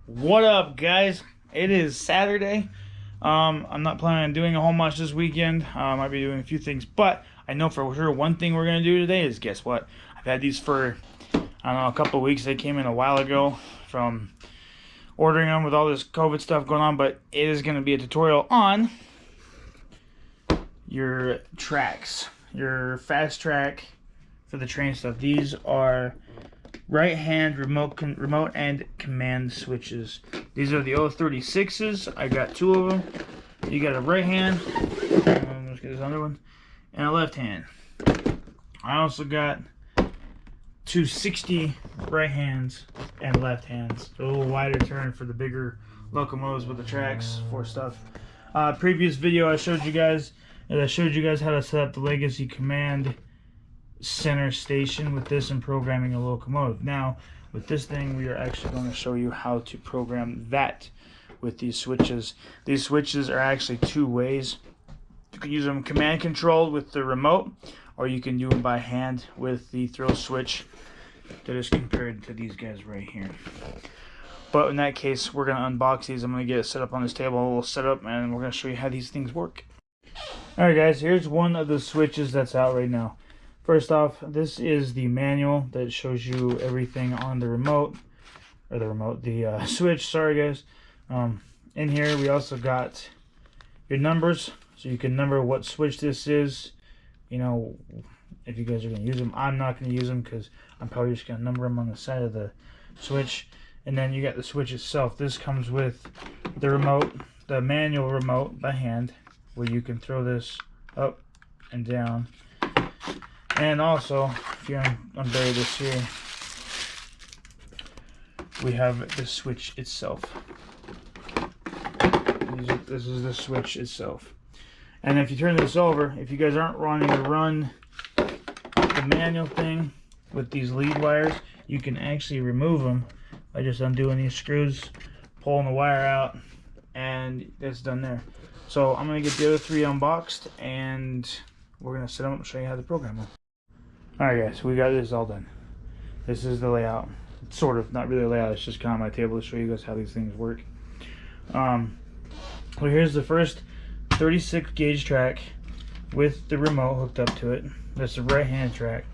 What up, guys? It is Saturday. I'm not planning on doing a whole much this weekend. I might be doing a few things, but I know for sure one thing we're gonna do today is, guess what? I've had these for I don't know, a couple of weeks. They came in a while ago from ordering them with all this COVID stuff going on, but it is gonna be a tutorial on your tracks, your fast track for the train stuff. These are right hand remote and command switches. These are the 036s. I got two of them. You got a right hand, let's get this other one, and a left hand. I also got 260 right hands and left hands. A little wider turn for the bigger locomotives with the tracks for stuff. Previous video I showed you guys how to set up the Legacy Command Center station with this and programming a locomotive. Now with this thing we are actually going to show you how to program that with these switches. These switches are actually two ways. You can use them command controlled with the remote, or you can do them by hand with the throw switch that is compared to these guys right here. But in that case, we're going to unbox these. I'm going to get it set up on this table. We'll set up and we're going to show you how these things work. Alright guys, here's one of the switches that's out right now. First off, this is the manual that shows you everything on the remote, or the switch, sorry guys. In here we also got your numbers, so you can number what switch this is. You know, if you guys are going to use them. I'm not going to use them because I'm probably just going to number them on the side of the switch. And then you got the switch itself. This comes with the remote, the manual remote by hand, where you can throw this up and down. And also, if you unbury this here, we have the switch itself. This is the switch itself. And if you turn this over, if you guys aren't wanting to run the manual thing with these lead wires, you can actually remove them by just undoing these screws, pulling the wire out, and that's done there. So I'm going to get the other three unboxed, and we're going to set them up and show you how to program them. Alright guys, we got this all done. This is the layout. It's sort of, not really a layout, it's just kind of my table to show you guys how these things work. Well, here's the first 36 gauge track with the remote hooked up to it. That's the right hand track.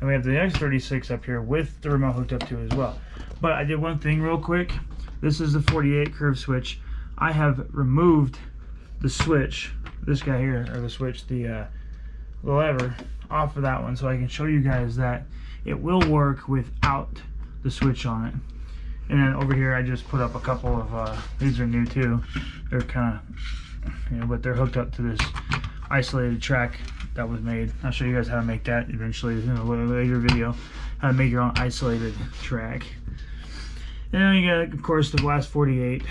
And we have the next 36 up here with the remote hooked up to it as well. But I did one thing real quick. This is the 48 curve switch. I have removed the switch, this guy here, or the switch, the lever, off of that one, so I can show you guys that it will work without the switch on it. And then over here I just put up a couple of these are new too. They're kind of, you know, but they're hooked up to this isolated track that was made. I'll show you guys how to make that eventually in a later video, how to make your own isolated track. And then you got, of course, the last 48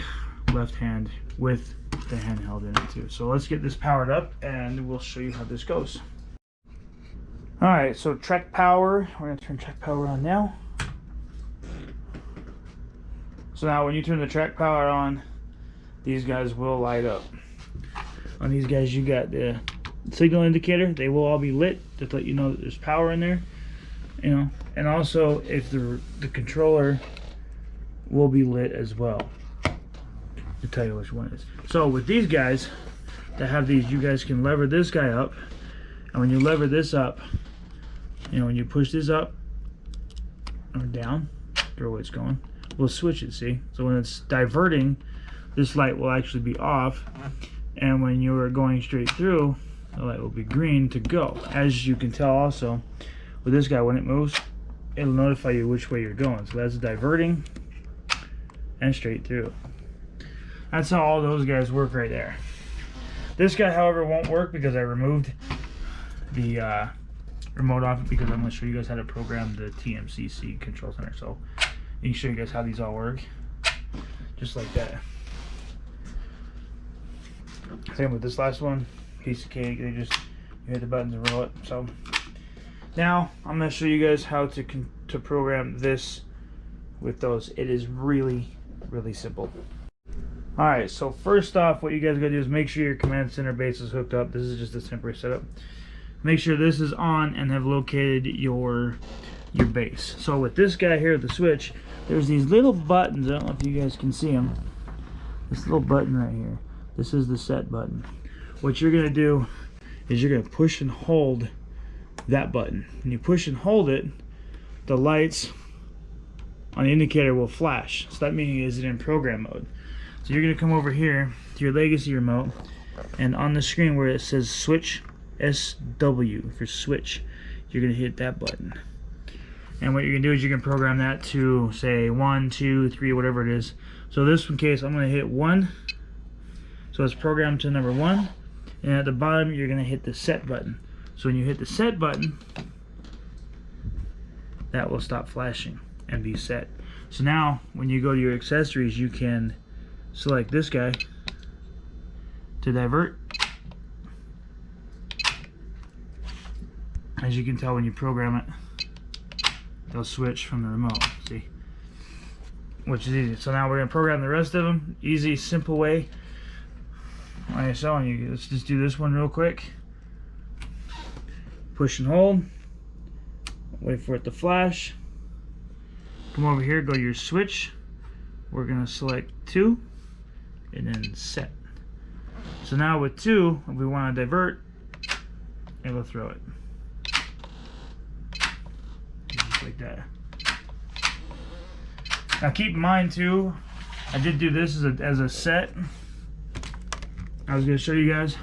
left hand with the handheld in it too. So let's get this powered up and we'll show you how this goes. Alright, so track power, we're going to turn track power on now. So now when you turn the track power on, these guys will light up. On these guys you got the signal indicator, they will all be lit to let you know that there's power in there. You know, and also if the controller will be lit as well, to tell you which one it is. So with these guys that have these, you guys can lever this guy up, and when you lever this up, you know, when you push this up or down, or where it's going, we'll switch it, see? So when it's diverting, this light will actually be off, and when you're going straight through, the light will be green to go. As you can tell also, with this guy, when it moves, it'll notify you which way you're going. So that's diverting and straight through. That's how all those guys work right there. This guy, however, won't work because I removed the remote off it, because I'm going to show you guys how to program the TMCC control center. So I can show you guys how these all work, just like that. Same with this last one, piece of cake. They just, you hit the buttons and roll it. So now I'm going to show you guys how to program this with those. It is really simple. Alright, so first off, what you guys gotta do is make sure your command center base is hooked up. This is just a temporary setup. Make sure this is on and have located your base. So with this guy here, the switch, there's these little buttons. I don't know if you guys can see them. This little button right here. This is the set button. What you're gonna do is you're gonna push and hold that button. When you push and hold it, the lights on the indicator will flash. So that means it's in program mode. So you're gonna come over here to your legacy remote, and on the screen where it says switch, SW for switch, you're gonna hit that button. And what you're gonna do is you can program that to say 1, 2, 3, whatever it is. So this one case, I'm gonna hit 1. So it's programmed to number 1. And at the bottom, you're gonna hit the set button. So when you hit the set button, that will stop flashing and be set. So now, when you go to your accessories, you can select this guy to divert. As you can tell when you program it, they'll switch from the remote, see? Which is easy. So now we're gonna program the rest of them. Easy, simple way. Like I was telling you, let's just do this one real quick. Push and hold. Wait for it to flash. Come over here, go to your switch. We're gonna select 2 and then set. So now with 2, if we wanna divert, it'll throw it. Just like that. Now keep in mind too, I did do this as a set. I was going to show you guys.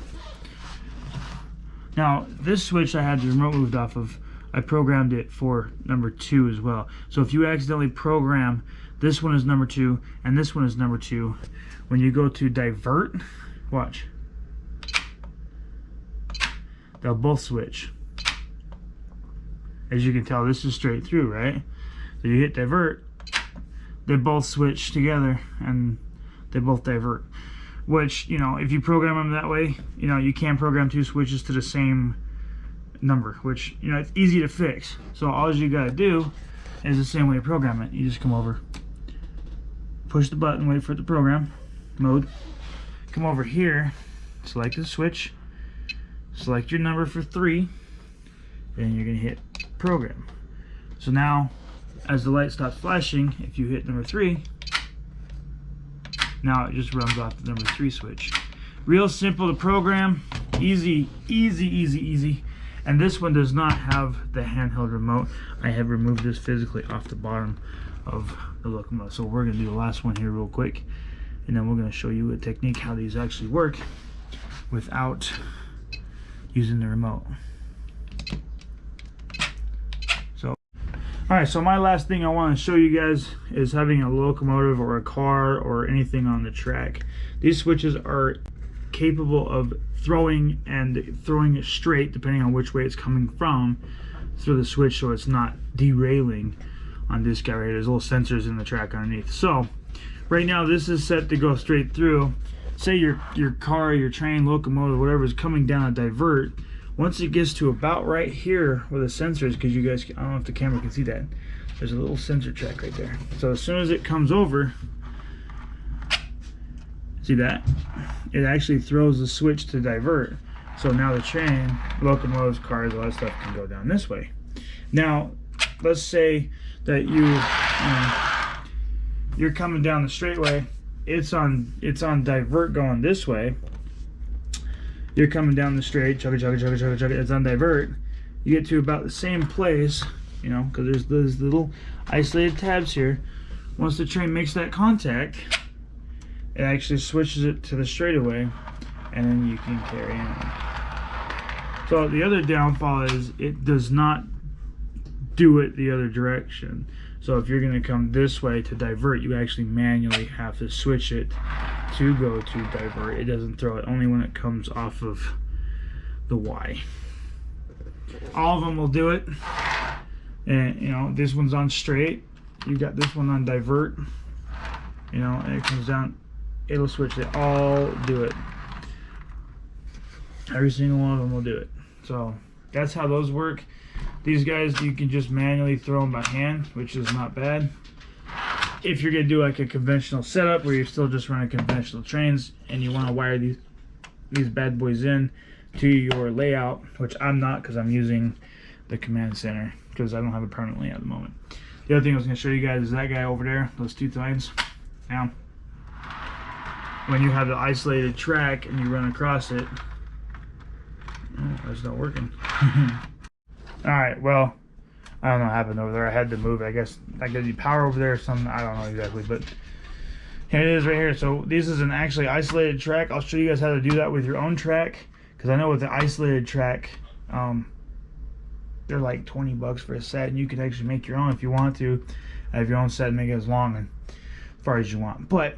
Now this switch I had the remote moved off of, I programmed it for number 2 as well. So if you accidentally program this one is number 2 and this one is number 2, when you go to divert, watch, they'll both switch. As you can tell, this is straight through, right? So you hit divert, they both switch together and they both divert. Which, you know, if you program them that way, you know, you can program 2 switches to the same number, which, you know, it's easy to fix. So all you gotta do is the same way to program it. You just come over, push the button, wait for it to program mode, come over here, select the switch, select your number for 3, and you're gonna hit program. So now, as the light stops flashing, if you hit number 3, now it just runs off the number 3 switch. Real simple to program, easy, easy, easy, easy. And this one does not have the handheld remote. I have removed this physically off the bottom of the locomotive. So we're gonna do the last one here real quick, and then we're gonna show you a technique how these actually work without using the remote. Alright, so my last thing I want to show you guys is having a locomotive or a car or anything on the track. These switches are capable of throwing it straight, depending on which way it's coming from, through the switch, so it's not derailing on this guy right here. There's little sensors in the track underneath. So right now this is set to go straight through. Say your car, your train, locomotive, whatever is coming down a divert. Once it gets to about right here where the sensors, because you guys, I don't know if the camera can see that, there's a little sensor track right there. So as soon as it comes over, see that? It actually throws the switch to divert. So now the train, locomotives, cars, all that stuff can go down this way. Now, let's say that you're coming down the straightaway. It's on divert going this way. You're coming down the straight, chugga, chugga, chugga, chugga, chugga, it's on divert. You get to about the same place, you know, because there's those little isolated tabs here. Once the train makes that contact, it actually switches it to the straightaway, and then you can carry on. So the other downfall is it does not do it the other direction. So if you're going to come this way to divert, you actually manually have to switch it to go to divert. It doesn't throw it only when it comes off of the Y. All of them will do it. And you know, this one's on straight. You got this one on divert. You know, and it comes down, it'll switch. They all do it. Every single one of them will do it. So that's how those work. These guys, you can just manually throw them by hand, which is not bad. If you're gonna do like a conventional setup where you're still just running conventional trains and you want to wire these bad boys in to your layout, which I'm not, because I'm using the command center because I don't have it permanently at the moment. The other thing I was going to show you guys is that guy over there, those two signs. Now, when you have the isolated track and you run across it, oh, that's not working. Alright, well, I don't know what happened over there. I had to move it. I guess I got the power over there or something. I don't know exactly, but here it is right here. So this is an actually isolated track. I'll show you guys how to do that with your own track, because I know with the isolated track, they're like 20 bucks for a set, and you can actually make your own if you want to. Have your own set and make it as long and as far as you want. But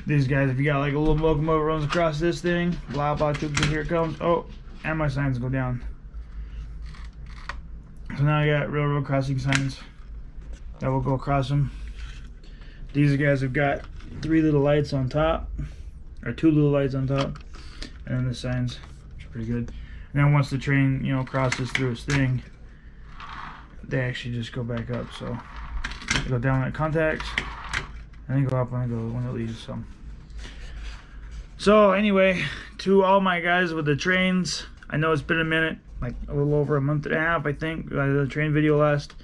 these guys, if you got like a little locomotive runs across this thing, blah blah, here it comes. Oh, and my signs go down. So now I got railroad crossing signs that will go across them. These guys have got 3 little lights on top, or 2 little lights on top, and then the signs, which are pretty good. And then once the train, you know, crosses through its thing, they actually just go back up. So they go down at contact, and they go up when it leaves. So anyway, to all my guys with the trains, I know it's been a minute, like a little over a month and a half, I think, the train video last.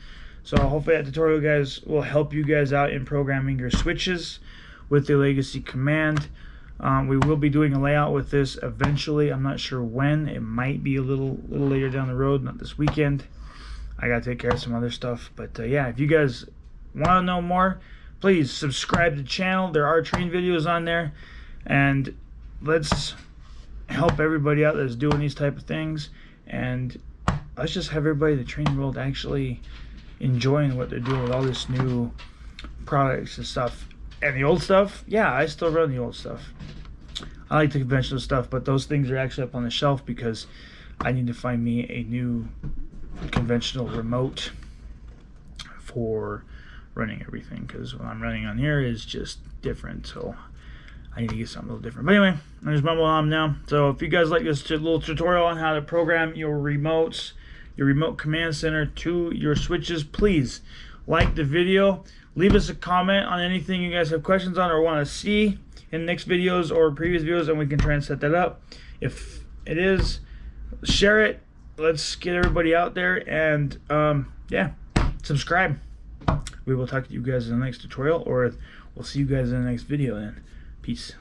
So hopefully that tutorial, guys, will help you guys out in programming your switches with the Legacy command. We will be doing a layout with this eventually. I'm not sure when. It might be a little later down the road, not this weekend. I gotta take care of some other stuff. But yeah, if you guys want to know more, please subscribe to the channel. There are train videos on there, and let's help everybody out that's doing these type of things, and let's just have everybody in the train world actually enjoying what they're doing with all this new products and stuff. And the old stuff, yeah, I still run the old stuff. I like the conventional stuff, but those things are actually up on the shelf because I need to find me a new conventional remote for running everything, because what I'm running on here is just different. So I need to get something a little different. But anyway, I'm just mumbling on now. So if you guys like this little tutorial on how to program your remotes, your remote command center to your switches, please like the video. Leave us a comment on anything you guys have questions on or want to see in next videos or previous videos, and we can try and set that up. If it is, share it. Let's get everybody out there, and yeah, subscribe. We will talk to you guys in the next tutorial, or we'll see you guys in the next video then. Peace.